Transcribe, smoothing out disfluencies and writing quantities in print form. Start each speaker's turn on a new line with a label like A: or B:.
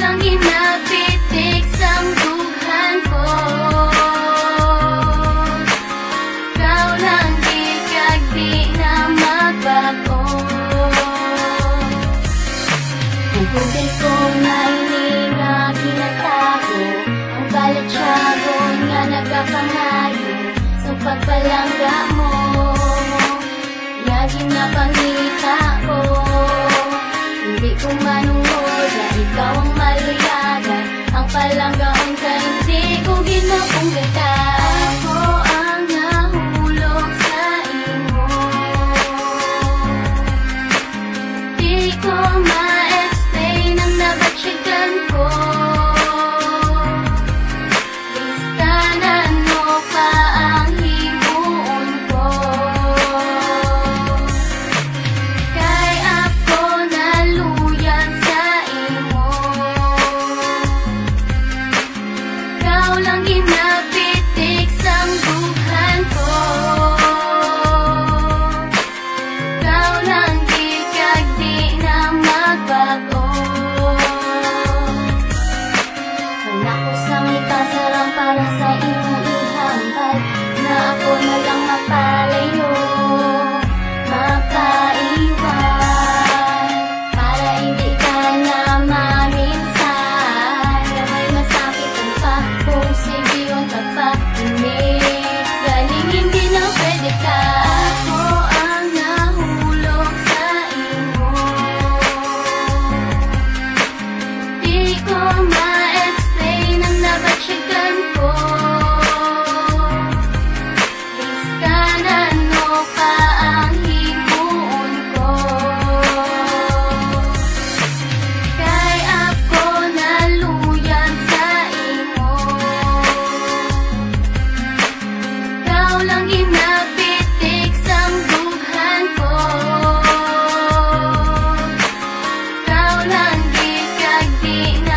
A: lang ginapitik sang dughan ko. Ikaw lang di kag di na magbago. Tugtugin ko na ini nga ginatago, ang balatsagon nga nagkapangayo sa pagpalangga mo. Yagi na pangita ko, hindi ko manungod na ikaw ang maluyagan. Ang palanggaon ka hindi ko ginapunggatan. Ako ang nahulog sa imo, di ko ma-explain ang nabatsyagan ko. Listanan mo pa ang himuon ko, kay ako naluyag sa imo. Ikaw lang ginapitik sang dughan ko. Ikaw lang di kag di na magbago. Wala ko sang ikasarang para sa imong ihambal, na ako na lang mapalayo, mapaiwan, para hindi ka na maminsan. Gamay masakit ang pa kung sige yung pagpakinig, galing hindi na pwede ka. Ako ang nahulog sa imo, di ko ma-explain ang nabatsyagan ko. Listanan mo pa ang himuon ko, kay ako naluyag sa imo. Ikaw lang ginapitik sang dughan ko. Ikaw lang di kag di na